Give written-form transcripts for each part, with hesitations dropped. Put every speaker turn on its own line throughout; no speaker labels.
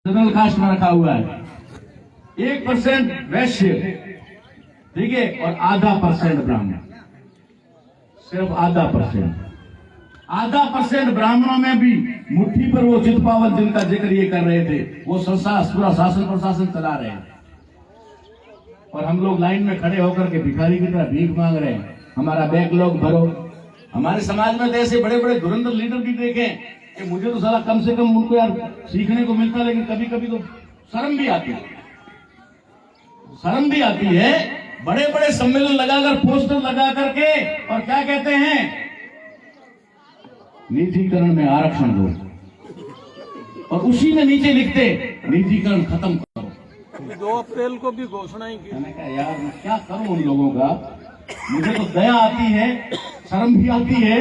General caste में रखा हुआ है, 1% वैश्य, ठीक है, और आधा % ब्राह्मण, सिर्फ आधा % ब्राह्मणों में भी मुट्ठी पर वो चितपावत जिनका जिक्र ये कर रहे थे, वो पूरा शासन प्रशासन चला रहे हैं, और हम लोग लाइन में खड़े होकर के भिखारी की तरह भीख मांग रहे हैं, हमारा बैकलॉग भरो। हमारे समाज में तो ऐसे बड़े बड़े धुरंधर लीडर भी देखे कि मुझे तो साला कम से कम उनको यार सीखने को मिलता, लेकिन कभी कभी तो शर्म भी आती है। बड़े बड़े सम्मेलन लगाकर, पोस्टर लगा करके, और क्या कहते हैं, निजीकरण में आरक्षण दो, और उसी में नीचे लिखते निजीकरण खत्म करो।
2 अप्रैल को भी घोषणा ही की।
मैंने कहा यार मैं क्या करूं उन लोगों का, मुझे तो दया आती है, शर्म भी आती है।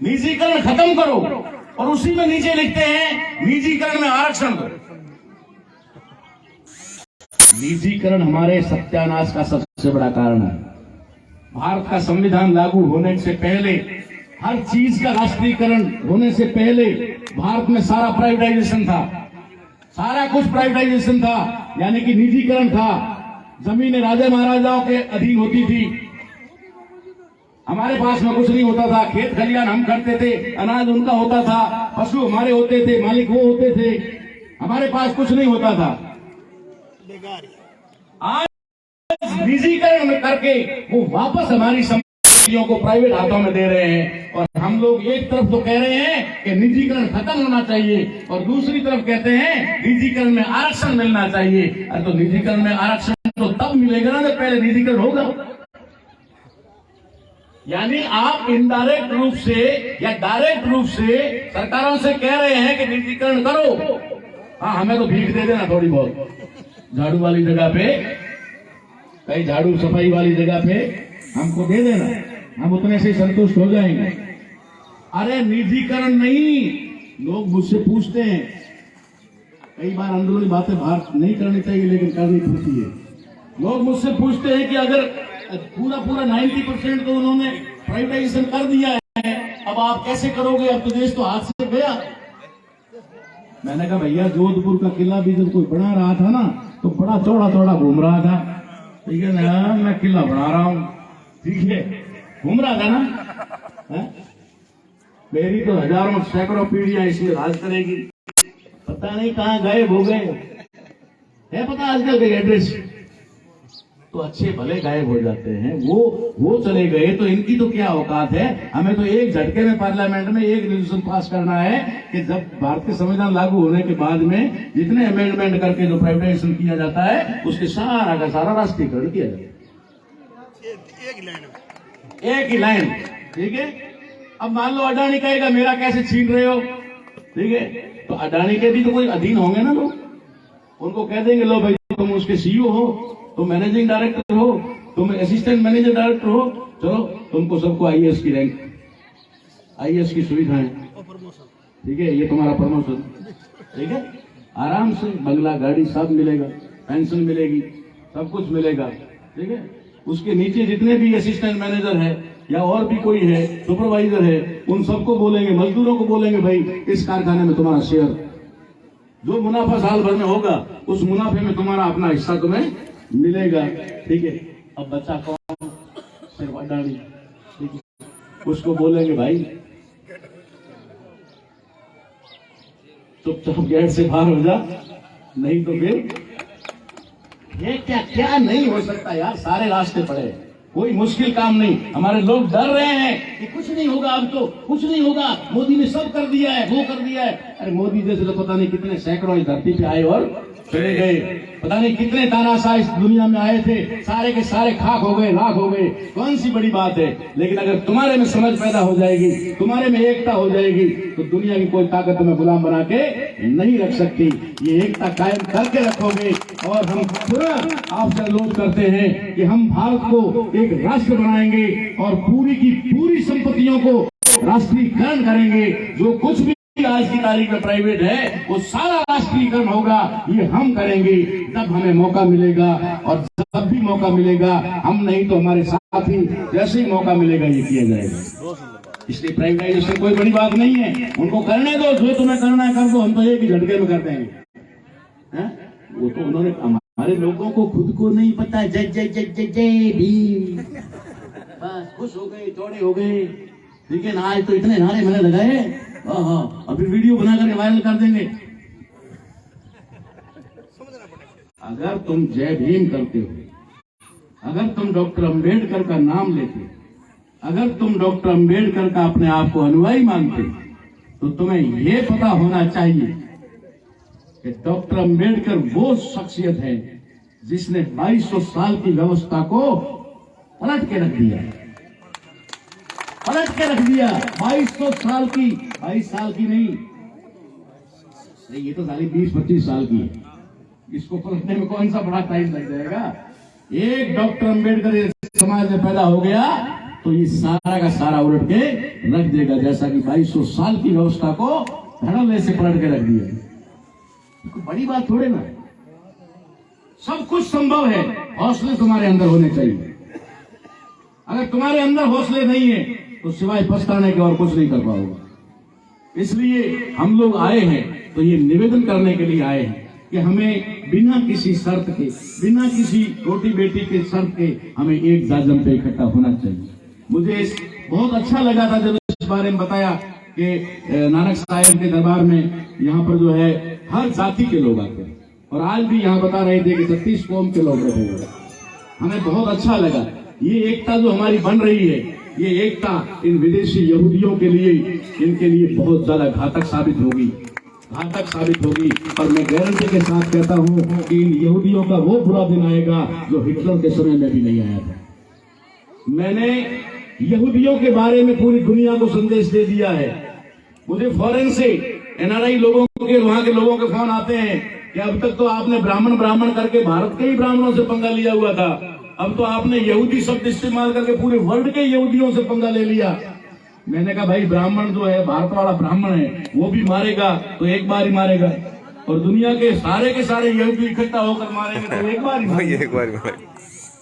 निजीकरण खत्म करो, और उसी में नीचे लिखते हैं निजीकरण में आरक्षण दो। निजीकरण हमारे सत्यानाश का सबसे बड़ा कारण है। भारत का संविधान लागू होने से पहले, हर चीज का राष्ट्रीयकरण होने से पहले भारत में सारा प्राइवेटाइजेशन था, सारा कुछ प्राइवेटाइजेशन था, यानी कि निजीकरण था। जमीनें राजा महाराजाओं के अधीन होती थी, हमारे पास में कुछ नहीं होता था, खेत खलियान हम करते थे, अनाज उनका होता था, पशु हमारे होते थे, मालिक वो होते थे, हमारे पास कुछ नहीं होता था। आज निजीकरण करके वो वापस हमारी संपत्तियों को प्राइवेट हाथों में दे रहे हैं, और हम लोग एक तरफ तो कह रहे हैं कि निजीकरण खत्म होना चाहिए, और दूसरी तरफ कहते हैं निजीकरण में आरक्षण मिलना चाहिए। अरे तो निजीकरण में आरक्षण तो तब मिलेगा ना जब पहले निजीकरण होगा। यानी आप इनडायरेक्ट रूप से या डायरेक्ट रूप से सरकारों से कह रहे हैं कि निजीकरण करो, हाँ हमें तो भीख दे देना थोड़ी बहुत, झाड़ू वाली जगह पे, कहीं झाड़ू सफाई वाली जगह पे हमको दे देना, हम उतने से संतुष्ट हो जाएंगे। अरे निजीकरण नहीं, लोग मुझसे पूछते हैं, कई बार अंदरूनी बातें बाहर नहीं करनी चाहिए लेकिन करनी पड़ती है। लोग मुझसे पूछते हैं कि अगर पूरा 90% तो उन्होंने प्राइवेटाइजेशन कर दिया है, अब आप कैसे करोगे, अब तो देश तो हाथ से गया। मैंने कहा भैया जोधपुर का किला भी जब कोई बना रहा था ना, तो बड़ा चौड़ा चौड़ा घूम रहा था, ठीक है ना, मैं किला बना रहा हूँ, ठीक है, घूम रहा था ना, मेरी तो हजारों सैकड़ों पीढ़ियां इसमें राज करेगी, पता नहीं कहाँ गायब हो गए है, पता आजकल के एड्रेस तो अच्छे भले गायब हो जाते हैं, वो चले गए तो इनकी तो क्या औकात है। हमें तो एक झटके में पार्लियामेंट में एक रेजोल्यूशन पास करना है कि जब भारत के संविधान लागू होने के बाद में जितने अमेंडमेंट करके जो प्राइवेटाइजेशन किया जाता है, उसके सारा का सारा राष्ट्रीयकरण किया जाता है, एक ही लाइन, ठीक है। अब मान लो अडानी कहेगा मेरा कैसे छीन रहे हो, ठीक है, तो अडानी के भी तो कोई अधीन होंगे ना लोग, उनको कह देंगे लो भाई तुम उसके सीईओ हो, तुम मैनेजिंग डायरेक्टर हो, तुम असिस्टेंट मैनेजर डायरेक्टर हो, चलो तुमको सबको आईएएस की रैंक, आईएएस की सुविधाएं, ठीक है, ये तुम्हारा प्रमोशन, ठीक है, आराम से बंगला गाड़ी सब मिलेगा, पेंशन मिलेगी, सब कुछ मिलेगा, ठीक है। उसके नीचे जितने भी असिस्टेंट मैनेजर है या और भी कोई है, सुपरवाइजर है, उन सबको बोलेंगे, मजदूरों को बोलेंगे भाई इस कारखाने में तुम्हारा शेयर, जो मुनाफा साल भर में होगा उस मुनाफे में तुम्हारा अपना हिस्सा तुम्हें मिलेगा, ठीक है। अब बच्चा कौन, सिर्फ अडानी, ठीक है, उसको बोलेंगे भाई चुपचाप गेट से बाहर हो जा, नहीं तो फिर ये क्या नहीं हो सकता यार, सारे रास्ते पड़े, कोई मुश्किल काम नहीं। हमारे लोग डर रहे हैं कि कुछ नहीं होगा, अब तो कुछ नहीं होगा, मोदी ने सब कर दिया है, वो कर दिया है। अरे मोदी जैसे तो पता नहीं कितने सैकड़ों इस धरती पे आए और चले गए, पता नहीं कितने तानाशाह इस दुनिया में आए थे, सारे के सारे खाक हो गए, लाख हो गए, कौन सी बड़ी बात है। लेकिन अगर तुम्हारे में समझ पैदा हो जाएगी, तुम्हारे में एकता हो जाएगी, तो दुनिया की कोई ताकत तुम्हें गुलाम बना के नहीं रख सकती। ये एकता कायम करके रखोगे, और हम पूरा आपसे अनुरोध करते हैं कि हम भारत को एक राष्ट्र बनाएंगे और पूरी की पूरी संपत्तियों को राष्ट्रीयकरण करेंगे। जो कुछ भी आज की तारीख में प्राइवेट है वो सारा राष्ट्रीयकरण होगा, ये हम करेंगे जब हमें मौका मिलेगा, और जब भी मौका मिलेगा, हम नहीं तो हमारे साथी जैसे ही मौका मिलेगा ये किया जाएगा। इसलिए प्राइवेटाइजेशन कोई बड़ी बात नहीं है, उनको करने दो, जो तुम्हें करना है कर दो, हम तो एक ही झटके में कर देंगे। हैं? वो तो उन्होंने हमारे लोगों को खुद को नहीं पता, जय जय जय जय जय भीम, बस खुश हो गए, चौड़े हो गए। लेकिन आज तो इतने नारे मैंने लगाए, अभी वीडियो बना करके वायरल कर देंगे। अगर तुम जय भीम करते हो, अगर तुम डॉक्टर अंबेडकर का नाम लेते, अगर तुम डॉक्टर अंबेडकर का अपने आप को अनुयायी मानते, तो तुम्हें यह पता होना चाहिए कि डॉक्टर अंबेडकर वो शख्सियत है जिसने 2200 साल की व्यवस्था को पलट के रख दिया, पलट के रख दिया। 2200 साल की, 22 साल की नहीं, ये तो सारी 20-25 साल की है। इसको पलटने में कौन सा बड़ा टाइम लग जाएगा। एक डॉक्टर अंबेडकर समाज में पैदा हो गया तो ये सारा का सारा उलट के रख देगा, जैसा कि 2200 साल की व्यवस्था को धड़ल्ले से पलट के रख दिया। तो बड़ी बात थोड़े ना, सब कुछ संभव है, हौसले तुम्हारे अंदर होने चाहिए। अगर तुम्हारे अंदर हौसले नहीं है तो सिवाय पछताने के और कुछ नहीं कर पाओगे। इसलिए हम लोग आए हैं तो ये निवेदन करने के लिए आए हैं कि हमें बिना किसी शर्त के, बिना किसी रोटी बेटी के शर्त के हमें एक दाजम पे इकट्ठा होना चाहिए। मुझे बहुत अच्छा लगा था जब इस बारे में बताया कि नानक साहिब के दरबार में यहाँ पर जो है हर जाति के लोग आते हैं, और आज भी यहाँ बता रहे थे कि 36 कौम के लोग रहते हैं। हमें बहुत अच्छा लगा। ये एकता जो हमारी बन रही है, ये एकता इन विदेशी यहूदियों के लिए, इनके लिए बहुत ज्यादा घातक साबित होगी, घातक साबित होगी। और मैं गारंटी के साथ कहता हूँ कि इन यहूदियों का वो बुरा दिन आएगा जो हिटलर के समय में भी नहीं आया था। मैंने यहूदियों के बारे में पूरी दुनिया को संदेश दे दिया है। मुझे फॉरेन से एनआरआई लोगों के, वहां के लोगों के फोन आते हैं कि अब तक तो आपने ब्राह्मण करके भारत के ही ब्राह्मणों से पंगा लिया हुआ था, अब तो आपने यहूदी शब्द इस्तेमाल करके पूरे वर्ल्ड के यहूदियों से पंगा ले लिया। मैंने कहा भाई, ब्राह्मण जो है, भारत वाला ब्राह्मण है, वो भी मारेगा तो एक बार ही मारेगा, और दुनिया के सारे यहूदी इकट्ठा होकर मारेंगे तो एक बार ही मारेंगे।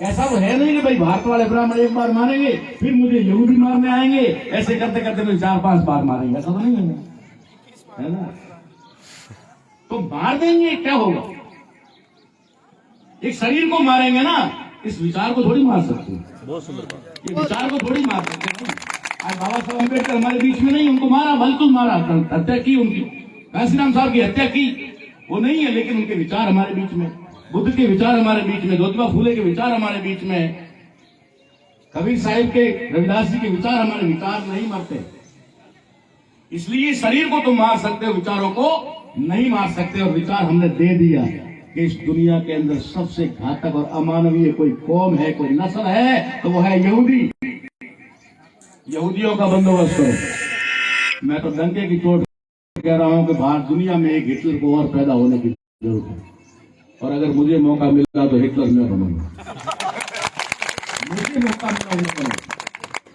ऐसा तो है नहीं कि भाई भारत वाले ब्राह्मण एक बार मारेंगे फिर मुझे यहूदी मारने आएंगे, ऐसे करते करते मुझे 4-5 बार मारेंगे, ऐसा तो नहीं है ना। तो मार देंगे, क्या होगा? एक शरीर को मारेंगे ना, इस विचार को थोड़ी मार सकते हैं।
बहुत सुंदर बात।
ये विचार को थोड़ी मार सकते हैं। आज बाबा साहब अम्बेडकर हमारे बीच में नहीं, उनको मारा, बिल्कुल मारा, हत्या की उनकी, काशीराम साहब की हत्या की, वो नहीं है, लेकिन उनके विचार हमारे बीच में, बुद्ध के विचार हमारे बीच में, ज्योतिबा फूले के विचार हमारे बीच में, कबीर साहिब के, रविदास जी के विचार, हमारे विचार नहीं मरते। इसलिए शरीर को तो मार सकते हो, विचारों को नहीं मार सकते। और विचार हमने दे दिया कि इस दुनिया के अंदर सबसे घातक और अमानवीय कोई कौम है, कोई नस्ल है, तो वो है यहूदी। यहूदियों का बंदोबस्त करो। मैं तो डंके की चोट कह रहा हूं कि भारत दुनिया में एक हिटलर को और पैदा होने की जरूरत है, और अगर मुझे मौका मिला तो हिटलर मैं बनूंगा। मुझे मौका मिला मैं बनूंगा,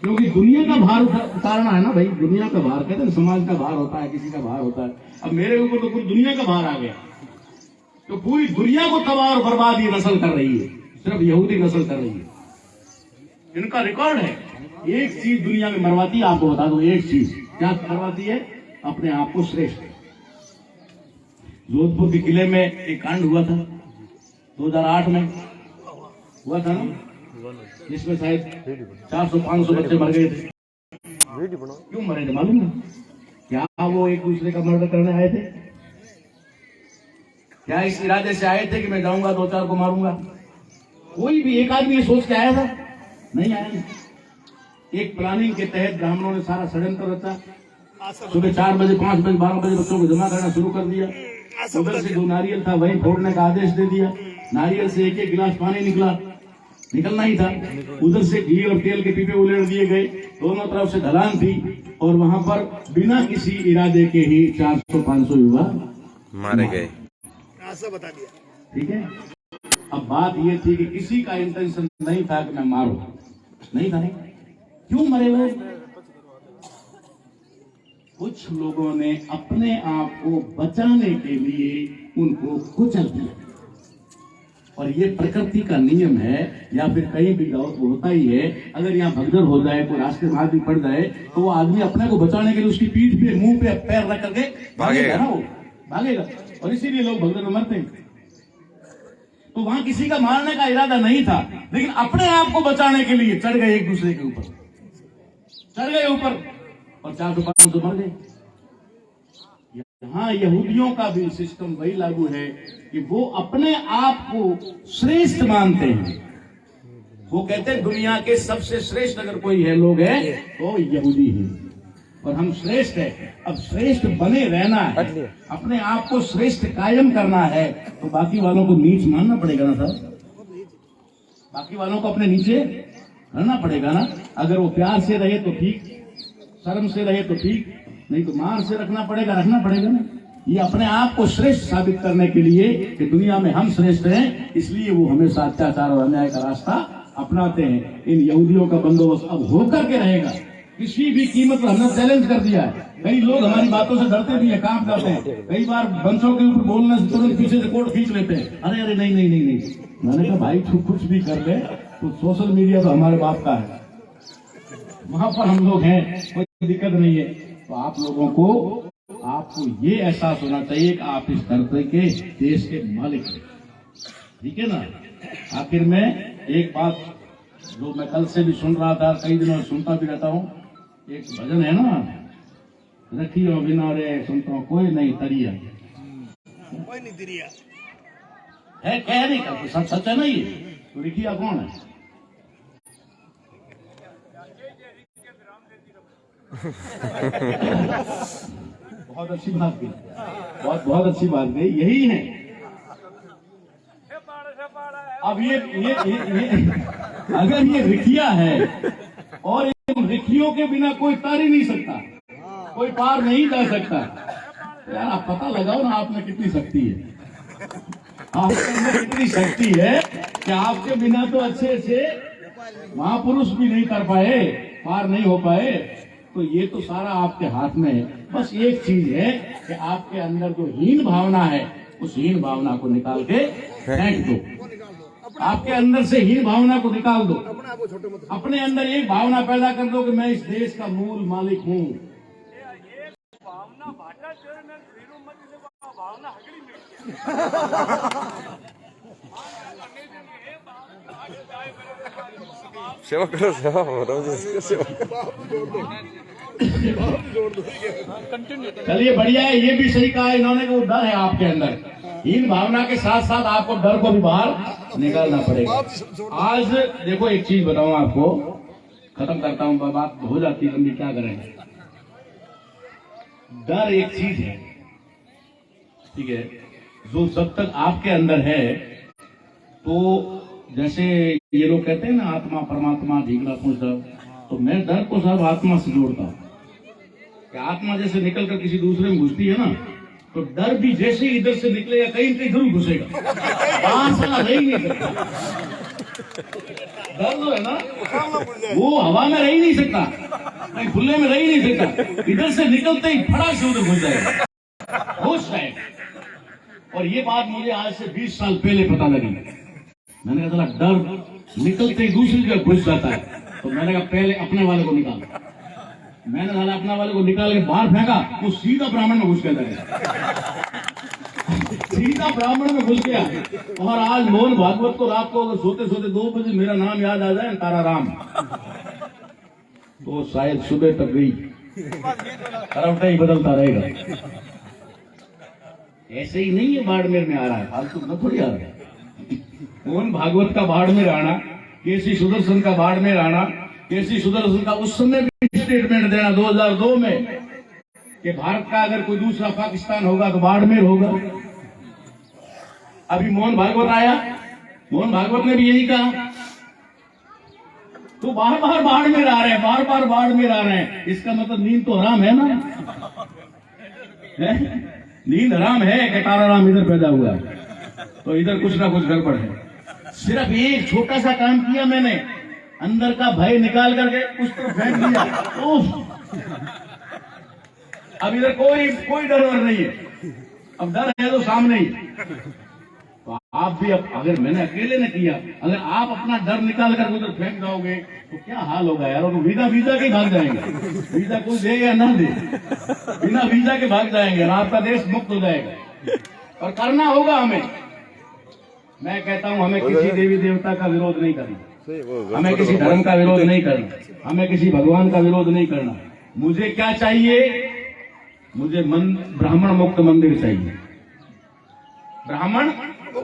क्योंकि दुनिया का भार उतारना है ना भाई। दुनिया का भार, कहते हैं समाज का भार होता है, किसी का भार होता है। अब मेरे ऊपर तो पूरी दुनिया का भार आ गया, तो पूरी दुनिया को तबाह और बर्बाद ये नस्ल कर रही है, सिर्फ यहूदी नस्ल कर रही है। इनका रिकॉर्ड है। एक चीज दुनिया में मरवाती है, आपको बता दो, एक चीज क्या मरवाती है? अपने आप को श्रेष्ठ। जोधपुर के किले में एक कांड हुआ था 2008 में, हुआ था ना, जिसमें शायद 400-500 बच्चे मर गए थे। क्यों मरे थे मालूम है? क्या वो एक दूसरे का मर्डर करने आए थे? क्या इस इरादे से आए थे कि मैं जाऊंगा 2-4 को मारूंगा? कोई भी एक आदमी ये सोच के आया था? नहीं आया नहीं। एक प्लानिंग के तहत ब्राह्मणों ने सारा षड्यंत्र रचा। सुबह 4 बजे, 5 बजे, 12 बजे बच्चों को जमा करना शुरू कर दिया। उधर से जो नारियल था वही फोड़ने का आदेश दे दिया। नारियल से एक गिलास पानी निकलना ही था। उधर से घी और तेल के पीपे उलेट दिए गए। दोनों तरफ से ढलान थी, और वहां पर बिना किसी इरादे के ही 400-500 युवा मारे गए। बता दिया, ठीक है। अब बात ये थी कि किसी का इंटेंशन नहीं था कि मैं मारूं, नहीं था। नहीं, क्यों मरे हुए? कुछ लोगों ने अपने आप को बचाने के लिए उनको कुचल दिया, और ये प्रकृति का नियम है, या फिर कहीं भी होता ही है। अगर यहाँ भगदड़ हो जाए, कोई रास्ते में आदमी पड़ जाए, तो वो आदमी अपने को बचाने के लिए उसकी पीठ पे, मुंह पे पैर रख करके भागेगा ना, वो भागेगा। और इसीलिए लोग भगदड़ में मरते हैं। तो वहां किसी का मारने का इरादा नहीं था, लेकिन अपने आप को बचाने के लिए चढ़ गए एक दूसरे के ऊपर, चढ़ गए ऊपर और 400-500 मर गए। यहाँ यहूदियों का भी सिस्टम वही लागू है कि वो अपने आप को श्रेष्ठ मानते हैं। वो कहते हैं दुनिया के सबसे श्रेष्ठ अगर कोई है लोग है तो यहूदी है, और हम श्रेष्ठ है। अब श्रेष्ठ बने रहना है, अपने आप को श्रेष्ठ कायम करना है, तो बाकी वालों को नीच मानना पड़ेगा ना साहब, बाकी वालों को अपने नीचे रहना पड़ेगा ना। अगर वो प्यार से रहे तो ठीक, शर्म से रहे तो ठीक, नहीं तो मार से रखना पड़ेगा ना। ये अपने आप को श्रेष्ठ साबित करने के लिए कि दुनिया में हम श्रेष्ठ हैं, इसलिए वो हमेशा अत्याचार और अन्याय का रास्ता अपनाते हैं। इन यहूदियों का बंदोबस्त अब होकर के रहेगा, किसी भी कीमत पर हमने चैलेंज कर दिया है। कई लोग हमारी बातों से डरते भी है, काम करते हैं, कई बार बंचों के ऊपर बोलने से तुरंत पीछे से कोट खींच लेते हैं। अरे नहीं। मैंने कहा भाई तू कुछ भी कर ले, तो सोशल मीडिया तो हमारे बाप का है, वहां पर हम लोग हैं, कोई दिक्कत नहीं है। तो आप लोगों को आपको ये एहसास होना चाहिए कि आप इस धरती के देश के मालिक हैं, ठीक है ना। आखिर में एक बात जो मैं कल से भी सुन रहा था, कई दिनों से सुनता भी रहता हूँ, एक भजन है ना, रखियो बिना रे सुनता हूँ कोई नहीं तरिया,
कोई नहीं तिरिया
है, कह नहीं कर सच है ना। ये तो रिखिया कौन है? बहुत अच्छी बात की, बहुत अच्छी बात की, यही है। अब ये अगर ये रिखिया है और इन रिखियों के बिना कोई तर ही नहीं सकता, कोई पार नहीं जा सकता, तो यार आप पता लगाओ ना आप में कितनी शक्ति है, आपके अंदर कितनी शक्ति है कि आपके बिना तो अच्छे महापुरुष भी नहीं कर पाए, पार नहीं हो पाए। तो ये तो सारा आपके हाथ में है। बस एक चीज है कि आपके अंदर जो हीन भावना है, उस हीन भावना को निकाल के फेंक दो। आपके अंदर से हीन भावना को निकाल दो, अपने अंदर एक भावना पैदा कर दो कि मैं इस देश का मूल मालिक हूँ।
सेवा करो, सेवा
चलिए बढ़िया है, ये भी सही कहा इन्होंने कि वो डर है आपके अंदर। हीन भावना के साथ साथ आपको डर को भी बाहर निकालना पड़ेगा। आज देखो एक चीज बताऊं आपको, खत्म करता हूं, बात हो जाती है लंबी, क्या करें। डर एक चीज है, ठीक है, जो जब तक आपके अंदर है, तो जैसे ये लोग कहते हैं ना आत्मा परमात्मा झींगना पूछा, तो मैं डर को सब आत्मा से जोड़ता हूँ कि आत्मा जैसे निकल कर किसी दूसरे में घुसती है ना, तो डर भी जैसे इधर से निकलेगा कहीं कहीं जरूर घुसेगा, बाहर से रह ही नहीं सकता। डर जो है ना वो हवा में रह ही नहीं सकता, कहीं खुले में रह ही नहीं सकता, इधर से निकलते ही फटाक से उधर घुस जाएगा, होश जाएगा। और ये बात मुझे आज से 20 साल पहले पता लगी। मैंने कहा डर निकलते ही दूसरी जगह घुस जाता है, तो मैंने कहा पहले अपने वाले को निकाल। मैंने साला अपना वाले को निकाल के बाहर फेंका, वो सीधा ब्राह्मण में घुस गया, सीधा ब्राह्मण में घुस गया। और आज मोहन भागवत को रात को अगर सोते सोते 2 बजे मेरा नाम याद आ जाए, तारा राम, तो शायद सुबह तक गई करवटा ही बदलता रहेगा। ऐसे ही नहीं है बाड़मेर में आ रहा है, फालतू में थोड़ी आ रहा है। मोहन भागवत का बाड़मेर आना, केसी सुदर्शन का बाड़मेर आना, केसी सुदर्शन का उस समय भी स्टेटमेंट देना 2002 में कि भारत का अगर कोई दूसरा पाकिस्तान होगा तो बाड़मेर होगा। अभी मोहन भागवत आया, मोहन भागवत ने भी यही कहा। तो बार बार बाड़मेर आ रहे हैं, बार बार बाड़मेर आ रहे हैं, इसका मतलब नींद तो हराम है ना, नींद हराम है कि तारा राम इधर पैदा हुआ है, तो इधर कुछ ना कुछ गड़बड़ है। सिर्फ एक छोटा सा काम किया मैंने, अंदर का भय निकाल करके उस तरफ फेंक दिया, अब इधर कोई डर नहीं है, अब डर है तो सामने ही। तो आप भी, अब अगर मैंने अकेले ने किया, अगर आप अपना डर निकाल कर उधर फेंक जाओगे तो क्या हाल होगा यार। तो वीजा के भाग जाएंगे, वीजा कोई दे या ना दे, बिना वीजा के भाग जाएंगे और आपका देश मुक्त हो जाएगा। और करना होगा हमें। मैं कहता हूं हमें किसी देवी देवता का विरोध नहीं करना, हमें किसी धर्म का विरोध नहीं करना, हमें किसी भगवान का विरोध नहीं करना। मुझे क्या चाहिए? मुझे ब्राह्मण मुक्त मंदिर चाहिए, ब्राह्मण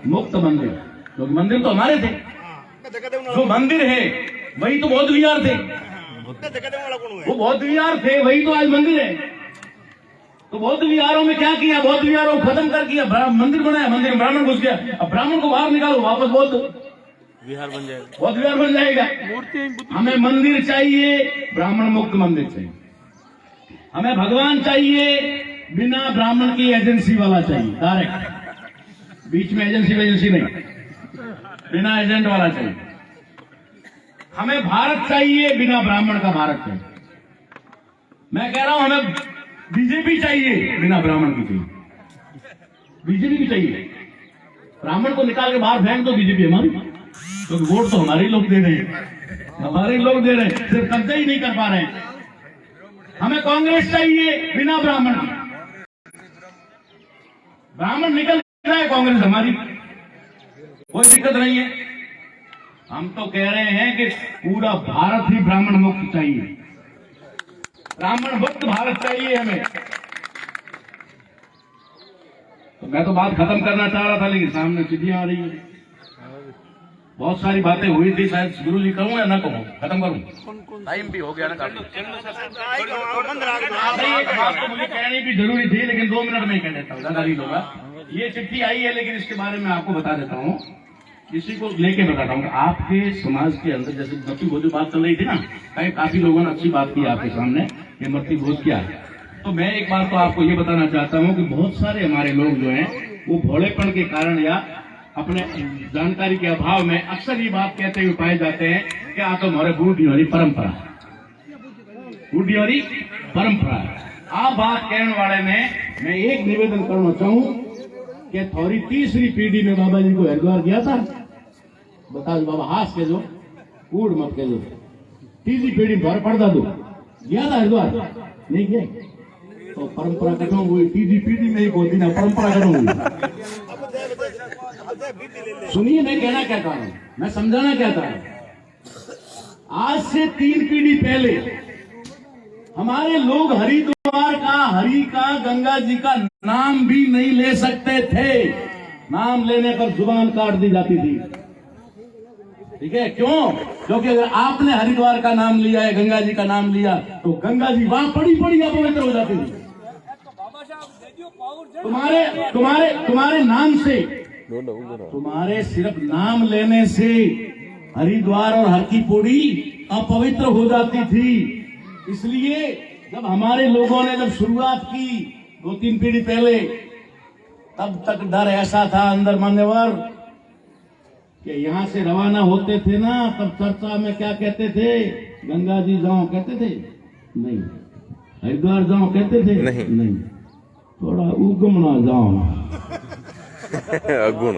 मुक्त मंदिर। क्योंकि मंदिर तो हमारे थे, जो मंदिर है वही तो बौद्ध विहार थे, वो बौद्ध विहार थे, वही तो आज मंदिर है। तो बौद्ध विहारों में क्या किया? बौद्ध विहारों को खत्म कर दिया, मंदिर बनाया, मंदिर में ब्राह्मण घुस गया। अब ब्राह्मण को बाहर निकालो, वापस बौद्ध
विहार बन जाएगा,
बौद्ध विहार बन जाएगा। हमें मंदिर चाहिए, ब्राह्मण मुक्त मंदिर चाहिए। हमें भगवान चाहिए, बिना ब्राह्मण की एजेंसी वाला चाहिए, डायरेक्ट, बीच में एजेंसी नहीं, बिना एजेंट वाला चाहिए। हमें भारत चाहिए, बिना ब्राह्मण का भारत चाहिए। मैं कह रहा हूं हमें बीजेपी चाहिए, बिना ब्राह्मण की चाहिए। बीजेपी भी चाहिए, ब्राह्मण को निकाल के बाहर फेंक दो, बीजेपी हमारी, क्योंकि तो वोट तो हमारे ही लोग दे रहे हैं, हमारे ही लोग दे रहे हैं, सिर्फ कब्जा ही नहीं कर पा रहे हैं। हमें कांग्रेस चाहिए, बिना ब्राह्मण की। ब्राह्मण निकल जाए, कांग्रेस हमारी, कोई दिक्कत नहीं है। हम तो कह रहे हैं कि पूरा भारत ही ब्राह्मण मुक्त चाहिए, ब्राह्मण मुक्त भारत चाहिए हमें। तो मैं तो बात खत्म करना चाह रहा था, लेकिन सामने चिट्ठियां आ रही है। बहुत सारी बातें हुई थी, शायद गुरु जी कहूं या ना कहूं, खत्म करूं? टाइम भी हो गया ना काफी। एक बात तो मुझे कहनी भी जरूरी थी, लेकिन 2 मिनट में ही कह देता हूँ, ज्यादा नहीं होगा। ये चिट्ठी आई है, लेकिन इसके बारे में आपको बता देता हूँ, इसी को लेके बताता हूँ। आपके समाज के अंदर जैसे मृत्यु भोज बात चल रही थी ना, काफी लोगों ने अच्छी बात की आपके सामने, ये मृत्यु भोज क्या है। तो मैं एक बात तो आपको ये बताना चाहता हूँ कि बहुत सारे हमारे लोग जो हैं वो भोलेपन के कारण या अपने जानकारी के अभाव में अक्सर ये बात कहते हुए पाए जाते हैं कि आ तो हमारे बूढ़ी वाली परंपरा, बूढ़ी वाली परंपरा। आ बात कहने वाले में मैं एक निवेदन करना चाहूँ कि थोड़ी तीसरी पीढ़ी में बाबा जी को हरिद्वार गया था, बता दो बाबा, हाथ के जो कूड़ मत के जो तीसरी पीढ़ी भर पड़ता दो गया था हरिद्वार, नहीं गया तो परंपरा खत्म हुई, तीसरी पीढ़ी में ही बोलती ना, परंपरा खत्म हुई। सुनिए मैं कहना क्या चाह रहा हूं, मैं समझाना क्या चाह रहा हूं। आज से 3 पीढ़ी पहले हमारे लोग हरिद्वार का, हरि का, गंगा जी का नाम भी नहीं ले सकते थे। नाम लेने पर जुबान काट दी जाती थी, ठीक है? क्यों? क्योंकि अगर आपने हरिद्वार का नाम लिया है, गंगा जी का नाम लिया, तो गंगा जी वहां पड़ी अपवित्र हो जाती थी। तुम्हारे नाम से, तुम्हारे सिर्फ नाम लेने से हरिद्वार और हर की पौड़ी अपवित्र हो जाती थी। इसलिए जब हमारे लोगों ने जब शुरुआत की 2-3 पीढ़ी पहले, तब तक डर ऐसा था अंदर मान्यवर कि यहां से रवाना होते थे ना, तब चर्चा में क्या कहते थे? गंगा जी जाओ कहते थे? नहीं। हरिद्वार जाओ कहते थे? नहीं। थोड़ा उगमना जाओ
अगुण,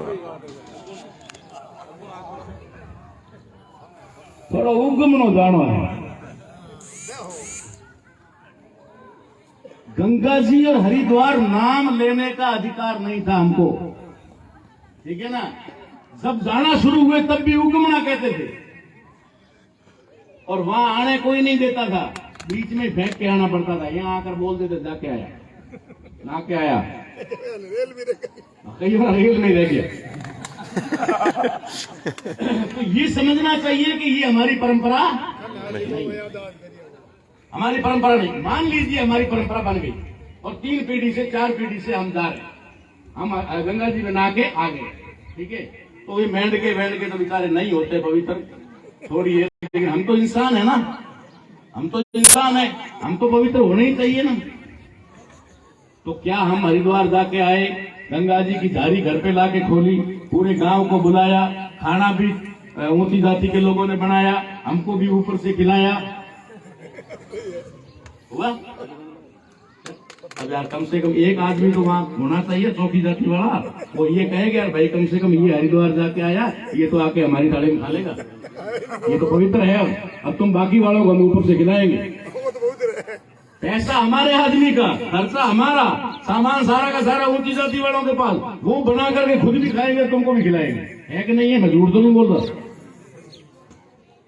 थोड़ा उगमनो जानो है। गंगा जी और हरिद्वार नाम लेने का अधिकार नहीं था हमको, ठीक है ना? जब जाना शुरू हुए तब भी उगमना कहते थे, और वहां आने कोई नहीं देता था, बीच में फेंक के आना पड़ता था। यहाँ आकर बोल देते जाके आया, ना क्या आया, कई बार रेल में रह गया। तो ये समझना चाहिए कि ये हमारी परंपरा नहीं, हमारी परंपरा नहीं। मान लीजिए हमारी परंपरा बन गई और 3 पीढ़ी से 4 पीढ़ी से हम जा रहे, हम गंगा जी में नहा के आ गए, ठीक है? तो ये मेंढ के तो बेचारे नहीं होते पवित्र, थोड़ी है, लेकिन हम तो इंसान है ना, हम तो इंसान है, हम तो पवित्र होने ही चाहिए ना। तो क्या हम हरिद्वार जाके आए, गंगा जी की झारी घर पे लाके खोली, पूरे गांव को बुलाया, खाना भी ऊंची जाति के लोगों ने बनाया, हमको भी ऊपर से खिलाया, हुआ? अब यार कम से कम एक आदमी तो वहां होना चाहिए चौकी जाति वाला, वो ये कहेगा यार भाई कम से कम ये हरिद्वार जाके आया, ये तो आके हमारी थाली में खा लेगा, ये तो पवित्र है। अब तुम बाकी वालों को हम ऊपर से खिलाएंगे, पैसा हमारे आदमी का, खर्चा हमारा, सामान सारा का सारा ऊंची जाति वालों के पास, वो बना करके खुद भी खाएंगे, तुमको भी खिलाएंगे। है कि नहीं है? मैं झूठ तो नहीं बोल रहा।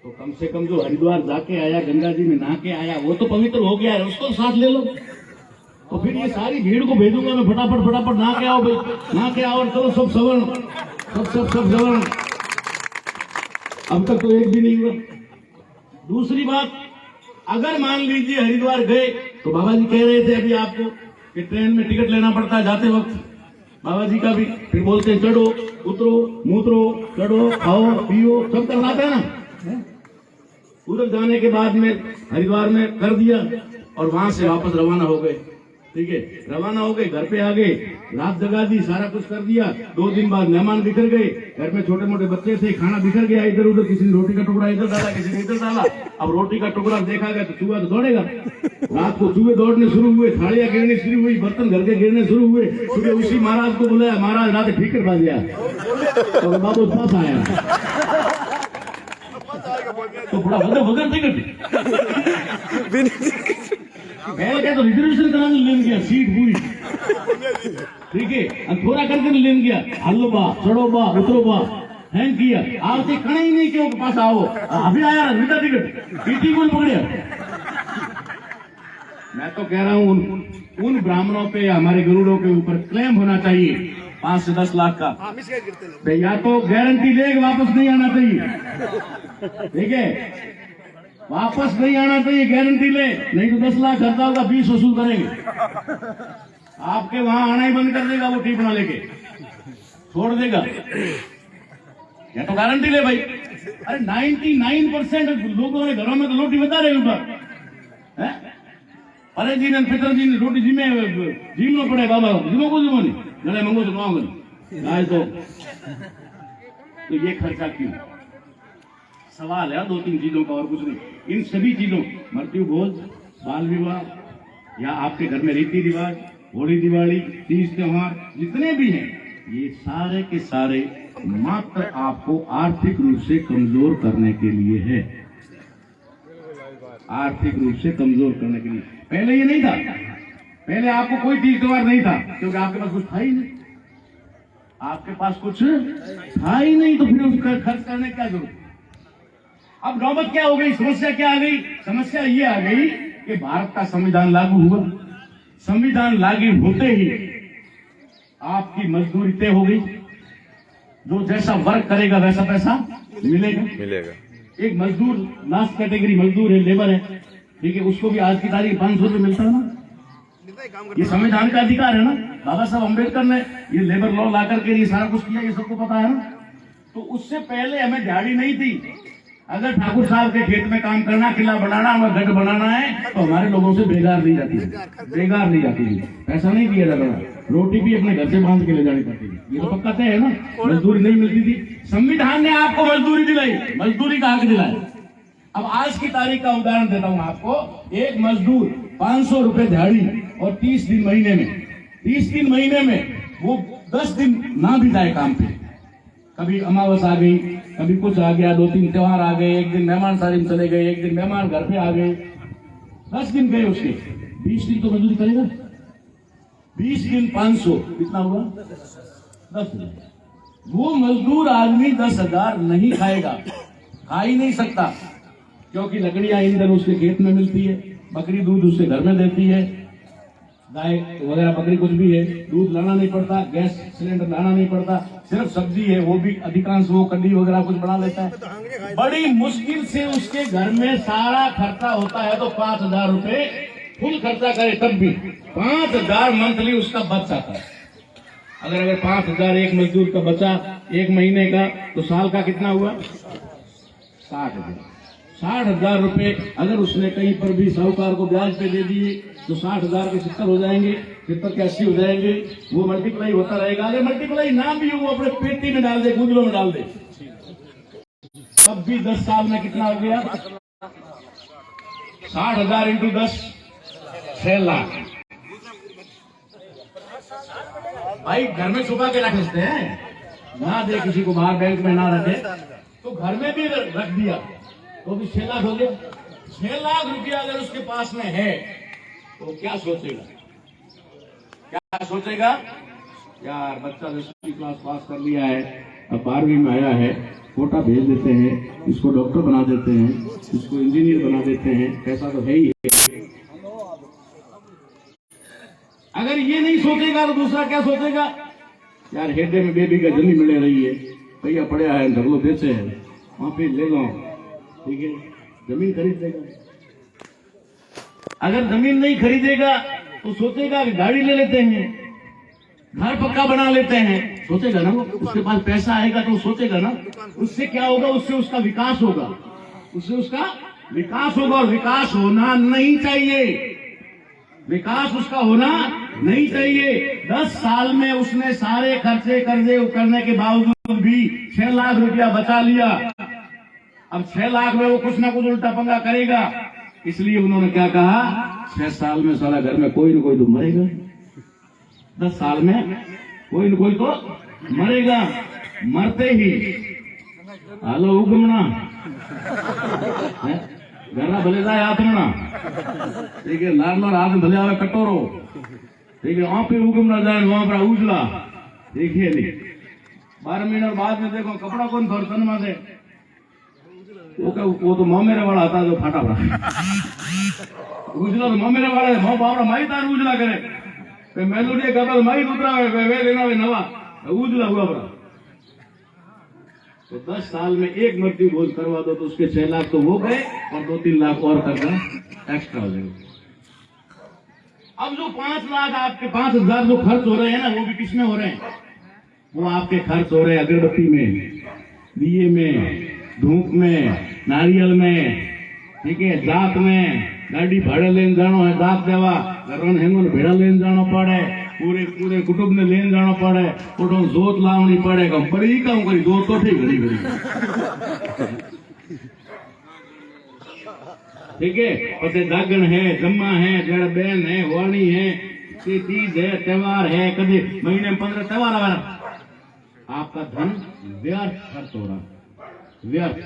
तो कम से कम जो हरिद्वार जाके आया, गंगा जी में नहा के आया, वो तो पवित्र हो गया है, उसको साथ ले लो। तो फिर ये सारी भीड़ को भेजूंगा मैं, फटाफट नहा के आओ भाई, नहा के आओ और चलो सब सवर्ण, सब सवर्ण। अब तक तो एक भी नहीं हुआ। दूसरी बात, अगर मान लीजिए हरिद्वार गए तो बाबा जी कह रहे थे अभी आपको कि ट्रेन में टिकट लेना पड़ता है जाते वक्त, बाबा जी का भी। फिर बोलते हैं चढ़ो उतरो मूत्रो, चढ़ो खाओ पियो, सब करवाते हैं ना। उधर जाने के बाद में हरिद्वार में कर दिया और वहां से वापस रवाना हो गए। ठीक है, रवाना हो गए, घर पे आ गए, रात जगा दी, सारा कुछ कर दिया। 2 दिन बाद मेहमान बिखर गए, घर में छोटे मोटे बच्चे थे, खाना बिखर गया इधर उधर, किसी ने रोटी का टुकड़ा इधर डाला, किसी ने इधर डाला। अब रोटी का टुकड़ा देखा गया तो चूहा तो दौड़ेगा। रात को चूहे दौड़ने शुरू हुए, थालियां गिरने शुरू हुई, बर्तन घर के गिरने शुरू हुए। सुबह उसी महाराज को बुलाया, महाराज रात ठीक कर पा दिया तो बाबू पास आया तो थोड़ा वजन टिकट पहले क्या तो रिजर्वेशन कराने लेन गया, सीट पूरी। ठीक है, थोड़ा करके लेन गया, हल्लो बा चढ़ो बा उतरो बा, हैंग किया, आपसे खड़े ही नहीं क्यों पास आओ, अभी आया विदा टिकट, टीटी कौन पकड़िया। मैं तो कह रहा हूँ उन ब्राह्मणों पे या हमारे गुरुओं के ऊपर क्लेम होना चाहिए 5 से 10 लाख का। तो या तो गारंटी लेके वापस नहीं आना चाहिए। ठीक है, वापस नहीं आना चाहिए, गारंटी ले, नहीं तो 10 लाख खर्चा होगा, 20 वसूल करेंगे। आपके वहां आना ही बंद कर देगा, वो टीप बना लेके छोड़ देगा। या तो गारंटी ले भाई। अरे 99% लोगों ने घरों में तो रोटी बता रहे ऊपर, अरे जी ने पिताजी ने रोटी जिम्मे जीमनो पड़े बाबा, जिमो को जिमो नहीं गले मंगो तो मांगो तो ये खर्चा क्यों? सवाल है 2-3 चीजों का और कुछ नहीं। इन सभी चीजों, मृत्यु भोज, बाल विवाह या आपके घर में रीति रिवाज, होली दिवाली, तीज त्योहार जितने भी हैं, ये सारे के सारे मात्र आपको आर्थिक रूप से कमजोर करने के लिए है। आर्थिक रूप से कमजोर करने के लिए। पहले ये नहीं था, पहले आपको कोई तीज त्योहार नहीं था क्योंकि आपके पास कुछ था ही नहीं। आपके पास कुछ था ही नहीं तो फिर उसका खर्च करने क्या जरूरत। अब नौबत क्या हो गई, समस्या क्या आ गई? समस्या ये आ गई कि भारत का संविधान लागू हुआ। संविधान लागू होते ही आपकी मजदूरी तय हो गई, जो जैसा वर्क करेगा वैसा पैसा मिलेगा। एक मजदूर लास्ट कैटेगरी मजदूर है, लेबर है, ठीक है, उसको भी आज की तारीख 500 रुपये मिलता है ना। ये संविधान का अधिकार है ना। बाबा साहब अम्बेडकर ने ये लेबर लॉ ला करके ये सारा कुछ किया, ये सबको पता है ना। तो उससे पहले हमें दिहाड़ी नहीं थी। अगर ठाकुर साहब के खेत में काम करना, किला बनाना, हमें गढ़ बनाना है तो हमारे लोगों से बेगार नहीं जाती, बेगार नहीं जाती थी, पैसा नहीं दिया जाता, रोटी भी अपने घर से बांध के ले जानी पड़ती थी। ये तो पक्का तय है ना। मजदूरी नहीं मिलती थी, संविधान ने आपको मजदूरी दिलाई, मजदूरी का हक दिलाया। अब आज की तारीख का उदाहरण देता हूं आपको। एक मजदूर 500 रुपए दिहाड़ी और 30 दिन महीने में, 30 दिन महीने में वो 10 दिन ना भी जाए काम पे, कभी अमावस आ गई, कभी कुछ आ गया, 2-3 त्योहार आ गए, एक दिन मेहमान सारी में चले गए, एक दिन मेहमान घर पे आ गए, 10 दिन गए उसके, 20 दिन तो मजदूरी करेगा। 20 दिन 500 कितना हुआ? 10,000। वो मजदूर आदमी 10,000 नहीं खाएगा, खा ही नहीं सकता, क्योंकि लकड़ियां ईंधन उसके खेत में मिलती है, बकरी दूध उसके घर में देती है, गाय वगैरह बकरी कुछ भी है, दूध लाना नहीं पड़ता, गैस सिलेंडर लाना नहीं पड़ता, सिर्फ सब्जी है, वो भी अधिकांश वो कड्डी वगैरह कुछ बना लेता है। बड़ी मुश्किल से उसके घर में सारा खर्चा होता है तो 5,000 रुपए फुल खर्चा करे तब भी 5,000 मंथली उसका बच जाता है। अगर 5,000 एक मजदूर का बचा एक महीने का तो साल का कितना हुआ? 60,000। 60,000 रुपए अगर उसने कहीं पर भी साहूकार को ब्याज पे दे दिए तो 60,000 के 70 हो जाएंगे, 70 के 80 हो जाएंगे, वो मल्टीप्लाई होता रहेगा। अगर मल्टीप्लाई ना भी हो, वो अपने पेटी में डाल दे, गुजरों में डाल दे, तब भी 10 साल में कितना हो गया? 60,000 इंटू 10 6 लाख। भाई घर में छुपा के रख सकते हैं, ना दे किसी को, बाहर बैंक में ना रखे, तो घर में भी रख दिया तो भी 6 लाख हो गया। 6 लाख रुपया अगर उसके पास में है तो क्या सोचेगा, क्या सोचेगा? यार बच्चा 10वीं क्लास पास कर लिया है, अब 12वीं में आया है, कोटा भेज देते हैं, इसको डॉक्टर बना देते हैं, इसको इंजीनियर बना देते हैं, पैसा तो है ही है। अगर ये नहीं सोचेगा तो दूसरा क्या सोचेगा? यार हेडे में बेबी का जन्म मिले रही है, भैया पड़े है ढगलो बेचे है, वहां पे ले लो, ठीक है, जमीन खरीद लेगा। अगर जमीन नहीं खरीदेगा तो सोचेगा कि गाड़ी ले लेते हैं, घर पक्का बना लेते हैं, सोचेगा ना वो, उसके पास पैसा आएगा तो सोचेगा ना। उससे क्या होगा? उससे उसका विकास होगा, उससे उसका विकास होगा। और विकास होना नहीं चाहिए, विकास उसका होना नहीं चाहिए। 10 साल में उसने सारे खर्चे कर्जे करने के बावजूद भी 6 लाख रुपया बचा लिया। अब 6 लाख में वो कुछ ना कुछ उल्टा पंगा करेगा, इसलिए उन्होंने क्या कहा, 6 साल में साला घर में कोई न कोई तो मरेगा, 10 साल में कोई न कोई तो मरेगा। मरते ही हालो हुक्मना घरा भले जाए आत्मना, ठीक है, लाडला हाथ भले आवे कटोरो, ठीक है, वहां पे हुक्म ना जाए, वहां पर उजला, देखिए नहीं 12 मिनट बाद में देखो कपड़ा कौन थोड़ा तन में दे, वो तो मोमेरे वाला था जो फाटा पड़ा, उजला तो मोमेरे वाला है, मोह बाबरा माई तार उजला करे, मेलोडी कपड़ा माई उतरा वे लेना वे नवा उजला हुआ बड़ा। तो 10 साल में एक मृत्यु भोज करवा दो तो उसके 6 लाख तो हो गए और 2-3 लाख और करना एक्स्ट्रा हो जाएगा। अब जो 5 लाख आपके 5,000 जो खर्च हो रहे हैं ना, वो भी किसमें हो रहे हैं? वो आपके खर्च हो रहे हैं अगरबत्ती में, दिए में, धूप में, नारियल में, ठीक है, जात में, गाड़ी भाड़े लेने जानो है, जात देवा घरों हेंगों भेड़ा लेने जाना पड़े, पूरे कुटुंब ने लेने जाना पड़े, फोटो जोत लावनी पड़े, बड़ी काम करी जोत तो ठीक घड़ी घड़ी, ठीक है। पते दागण है, जम्मा है, जड़ बहन है, वाणी है, तीज है, त्योहार है, कभी महीने में 15 त्योहार आ रहा, आपका धन व्यर्थ खर्च हो रहा, व्यर्थ।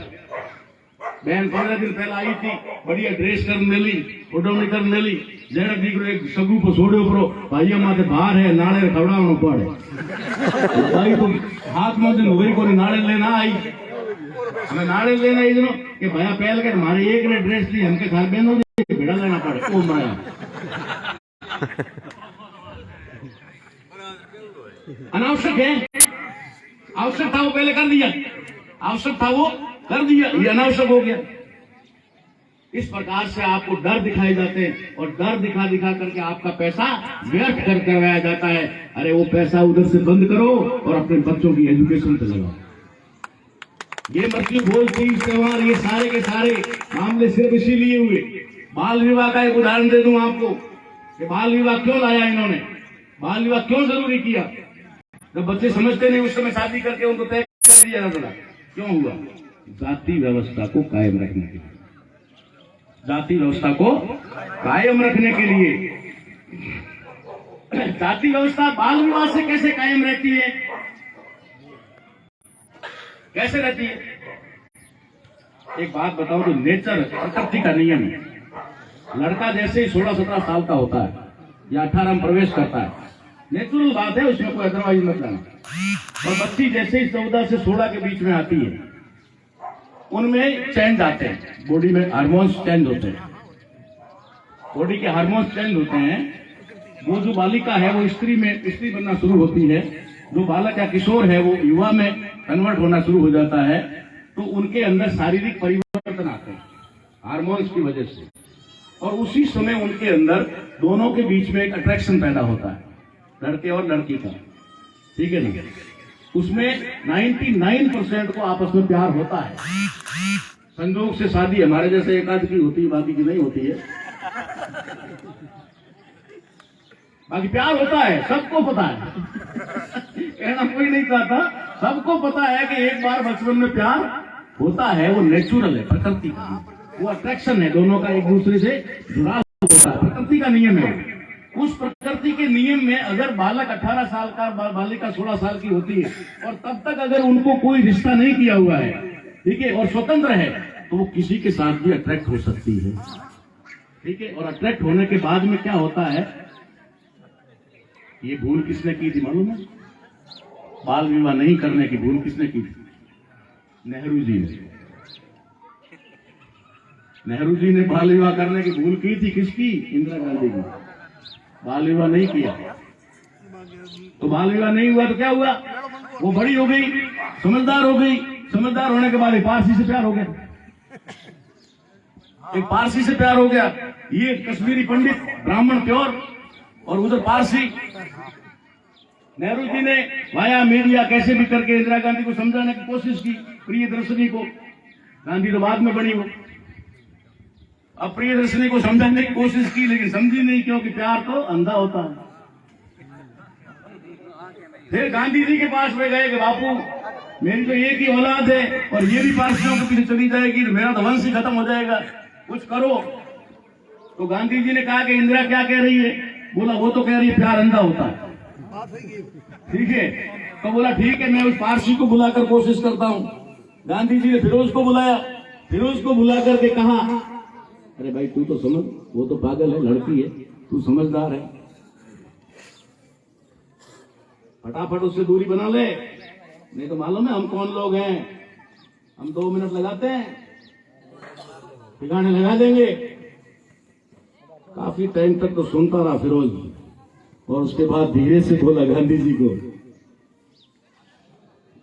बहन 15 दिन पहला आई थी, बढ़िया ड्रेस कर मिली, उडवणी कर मिली, जड़ दीकरो एक सगू पर छोड़ो परो, भाई माथे बाहर है, नाड़े खवड़ावनो पड़े, भाई तो हाथ में दिन हुई को नाड़े लेना आई, हमें नाड़े लेना इधर कि भैया पहल के हमारे एक ने ड्रेस ली, हमके घर बहनों ने भिड़ा लेना पड़े, ओ माया अनावश्यक है, आवश्यक था वो पहले कर दिया, आवश्यक था वो कर दिया, ये अनावश्यक हो गया। इस प्रकार से आपको डर दिखाए जाते हैं और डर दिखा दिखा करके आपका पैसा व्यर्थ कर करवाया जाता है। अरे वो पैसा उधर से बंद करो और अपने बच्चों की एजुकेशन पे लगाओ। ये मृत्यु भोज, तीज, त्योहार, ये सारे के सारे मामले सिर्फ इसीलिए हुए। बाल विवाह का एक उदाहरण दे दूं आपको कि बाल विवाह क्यों लाया इन्होंने, बाल विवाह क्यों जरूरी किया। जब बच्चे समझते नहीं उस समय शादी करके उनको तय कर दिया जाता था, क्यों हुआ? जाति व्यवस्था को कायम रखने के लिए, जाति व्यवस्था को कायम रखने के लिए। जाति व्यवस्था बाल विवाह से कैसे कायम रहती है, कैसे रहती है? एक बात बताओ, जो नेचर प्रकृति का नियम है, लड़का जैसे ही 16-17 साल का होता है या 18 में प्रवेश करता है, नेचुरल बात है, उसमें कोई अदरवाइज मत लेना। और बच्ची जैसे ही 14 से 16 के बीच में आती है, उनमें चेंज आते हैं, बॉडी में हार्मोन्स चेंज होते हैं, बॉडी के हार्मोन्स चेंज होते हैं। वो जो बालिका है वो स्त्री बनना शुरू होती है, जो बालक या किशोर है वो युवा में कन्वर्ट होना शुरू हो जाता है। तो उनके अंदर शारीरिक परिवर्तन आते हैं हार्मोन्स की वजह से, और उसी समय उनके अंदर दोनों के बीच में एक अट्रैक्शन पैदा होता है, लड़के और लड़की का, ठीक है ना। उसमें 99% को आपस में प्यार होता है। संजोग से शादी हमारे जैसे एक आध की होती है, बाकी की नहीं होती है, बाकी प्यार होता है, सबको पता है। कहना कोई नहीं चाहता, सबको पता है कि एक बार बचपन में प्यार होता है, वो नेचुरल है, प्रकृति का, वो अट्रैक्शन है, दोनों का एक दूसरे से जुड़ाव होता है, प्रकृति का नियम है। उस प्रकृति के नियम में अगर बालक 18 साल का, बालिका 16 साल की होती है और तब तक अगर उनको कोई रिश्ता नहीं किया हुआ है, ठीक है, और स्वतंत्र है, तो वो किसी के साथ भी अट्रैक्ट हो सकती है, ठीक है। और अट्रैक्ट होने के बाद में क्या होता है, ये भूल किसने की थी मालूम है? बाल विवाह नहीं करने की भूल किसने की थी? नेहरू जी ने। नेहरू जी ने बाल विवाह करने की भूल की थी, किसकी? इंदिरा गांधी की। बाल विवाह नहीं किया तो बाल विवाह नहीं हुआ तो क्या हुआ? वो बड़ी हो गई, समझदार हो गई, समझदार होने के बाद एक पारसी से प्यार हो गया, एक पारसी से प्यार हो गया। ये कश्मीरी पंडित ब्राह्मण प्योर और उधर पारसी। नेहरू जी ने वाया मीडिया कैसे भी करके इंदिरा गांधी को समझाने की कोशिश की, प्रियदर्शनी को। गांधी तो बाद में बनी वो। अब प्रियदर्शनी को समझाने की कोशिश की लेकिन समझी नहीं, क्योंकि प्यार तो अंधा होता है। फिर गांधी जी के पास में गए कि बापू मेरी तो एक ही औलाद है और ये भी पारसियों के पीछे चली जाएगी तो मेरा तो वंश ही खत्म हो जाएगा, कुछ करो। तो गांधी जी ने कहा कि इंदिरा क्या कह रही है? बोला वो तो कह रही है प्यार अंधा होता है। ठीक है, तो बोला ठीक है मैं उस पारसी को बुलाकर कोशिश करता हूं। गांधी जी ने फिरोज को बुलाया, फिरोज को बुला करके कहा अरे भाई तू तो समझ, वो तो पागल है, लड़की है, तू समझदार है, फटाफट उससे दूरी बना ले, नहीं तो मालूम है हम कौन लोग हैं, हम 2 मिनट लगाते हैं ठिकाने लगा देंगे। काफी टाइम तक तो सुनता रहा फिरोज और उसके बाद धीरे से बोला गांधी जी को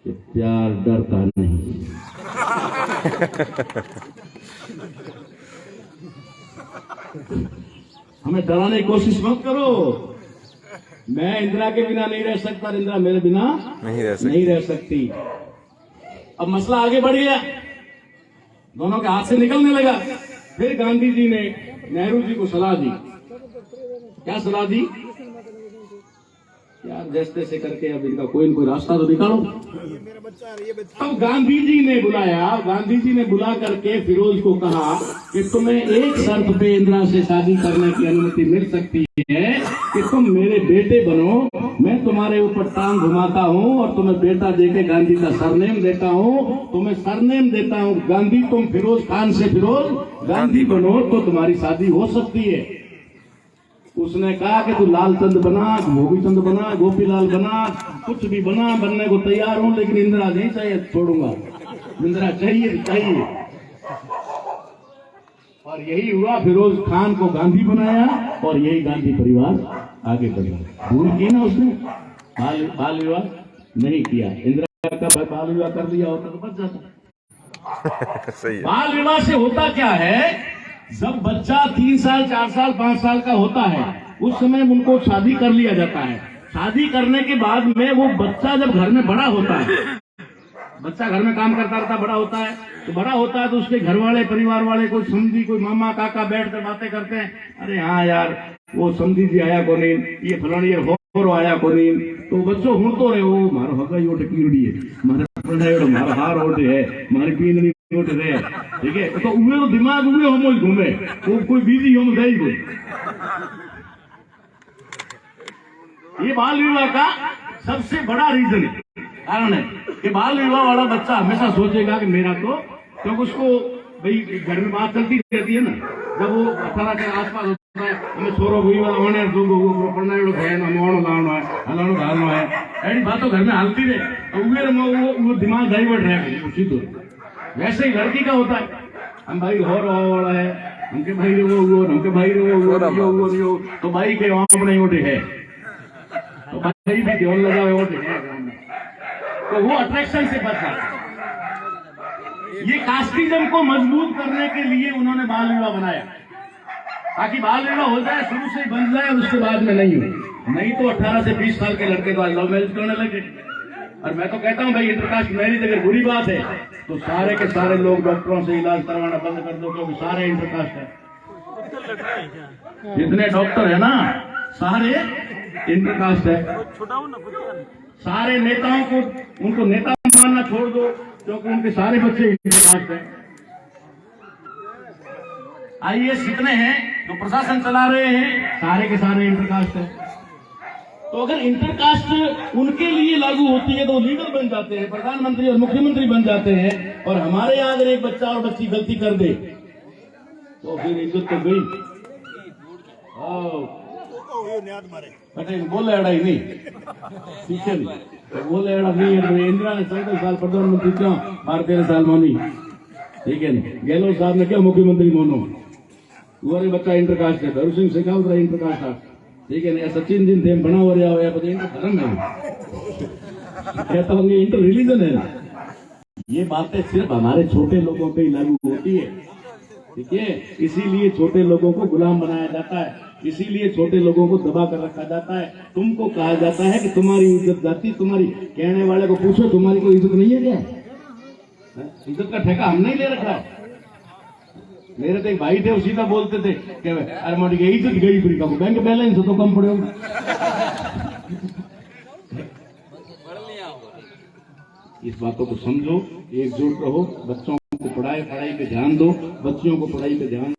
कि प्यार डरता नहीं। हमें डराने की कोशिश मत करो। मैं इंदिरा के बिना नहीं रह सकता, इंदिरा मेरे बिना नहीं रह सकती। अब मसला आगे बढ़ गया, दोनों के हाथ से निकलने लगा। फिर गांधी जी ने नेहरू जी को सलाह दी। क्या सलाह दी? यार जैसे तैसे करके अब इनका कोई न कोई रास्ता तो निकालो। अब गांधी जी ने बुलाया, गांधी जी ने बुला करके फिरोज को कहा कि तुम्हें एक शर्त पे इंदिरा से शादी करने की अनुमति मिल सकती है कि तुम मेरे बेटे बनो, मैं तुम्हारे ऊपर टांग घुमाता हूँ और तुम्हें बेटा देके गांधी का सरनेम देता हूँ, तुम्हें सरनेम देता हूँ गांधी, तुम फिरोज खान से फिरोज गांधी बनो तो तुम्हारी शादी हो सकती है। उसने कहा कि तू लालचंद बना, गोपीचंद बना, गोपीलाल बना, कुछ भी बना, बनने को तैयार हूं, लेकिन इंदिरा नहीं चाहिए, छोड़ूंगा। इंदिरा चाहिए चाहिए। और यही हुआ, फिरोज खान को गांधी बनाया और यही गांधी परिवार आगे बढ़ा। भूल की ना उसने, बाल विवाह नहीं किया। इंदिरा का बाल विवाह कर दिया होता तो बच जाता।
सही है।
बाल विवाह से होता क्या है, जब बच्चा 3 साल 4 साल 5 साल का होता है उस समय उनको शादी कर लिया जाता है। शादी करने के बाद में वो बच्चा जब घर में बड़ा होता है, बच्चा घर में काम करता रहता, बड़ा होता है तो उसके घर वाले परिवार वाले कोई समझी, कोई मामा काका बैठ कर बातें करते हैं, अरे हाँ यार वो समझी जी आया को नहीं, ये फलानी हो आया को नहीं, तो बच्चों हूं तो रहे वो मारो हका ओट कीड़ी है, मारा हार ओट है, मारी पीन ओट रहे, ठीक है। तो उमे तो दिमाग उमे हम घूमे, वो कोई बिजी हम गई कोई। ये बाल विवाह का सबसे बड़ा रीजन कारण है कि बाल विवाह वाला बच्चा हमेशा सोचेगा कि मेरा तो, क्योंकि उसको भाई घर में बात चलती रहती है ना, जब वो 18 के आसपास होता है, हमें छोरो होने पढ़ना है, हमारो लानो है, हलानो घालनो है, ऐसी बातों घर में हालती रहे, तो वो दिमाग डाइवर्ट रहेगा सीधो। वैसे ही लड़की का होता है, हम भाई हो वाला है, हमके भाई वो हमके भाई वो तो भाई के वहां पर नहीं उठे है, तो भाई भी ध्यान लगा हुए उठे है, तो वो अट्रैक्शन से बच जाता है। ये कास्टिज्म को मजबूत करने के लिए उन्होंने बाल विवाह बनाया, ताकि बाल विवाह हो जाए, शुरू से बन जाए और उसके बाद में नहीं हो। नहीं तो 18 से 20 साल के लड़के तो लव मैरिज करने लगे। और मैं तो कहता हूं भाई इंटरकास्ट मैरिज अगर बुरी बात है तो सारे के सारे लोग डॉक्टरों से इलाज करवाना बंद कर दो, क्योंकि सारे इंटरकास्ट है। जितने डॉक्टर है ना सारे इंटरकास्ट है। सारे नेताओं को उनको नेता मानना छोड़ दो, क्योंकि उनके सारे बच्चे इंटरकास्ट हैं। आईएएस जितने हैं जो प्रशासन चला रहे हैं सारे के सारे इंटरकास्ट हैं। तो अगर इंटरकास्ट उनके लिए लागू होती है तो वो लीडर बन जाते हैं, प्रधानमंत्री और मुख्यमंत्री बन जाते हैं। और हमारे यहाँ अगर एक बच्चा और बच्ची गलती कर दे तो फिर इज्जत तो गई,
યાદ મારે
પટેલ બોલે અડાઈ નહીં શીખે નહીં તો બોલે અડા નહીં એટલે इंदिरा ने 14 साल प्रधानमंत्री क्यों 12-13 साल मोनी ठीक है नहीं गहलोत साहब ने क्या मुख्यमंत्री मोनो वरे बच्चा इंटरकास्ट है धरू सिंह शेखावत रहा इंटरकास्ट ठीक है नहीं सचिन जिन थे बना हो रहा हो पता इंटर धर्म है कहता होंगे इंटर रिलीजन है ये बातें सिर्फ हमारे छोटे लोगों पे ही लागू होती है ठीक है इसीलिए छोटे लोगों को गुलाम बनाया जाता है इसीलिए छोटे लोगों को दबा कर रखा जाता है तुमको कहा जाता है कि तुम्हारी इज्जत जाती तुम्हारी कहने वाले को पूछो तुम्हारी कोई इज्जत नहीं है क्या इज्जत का ठेका हम नहीं ले रखा है मेरे तो एक भाई थे वो सीधा बोलते थे कि अरे मोटी की इज्जत गई फ्री का बैंक बैलेंस तो कम पड़े होगा इस बातों को समझो एकजुट रहो बच्चों को पढ़ाई पे ध्यान दो बच्चियों को पढ़ाई पे ध्यान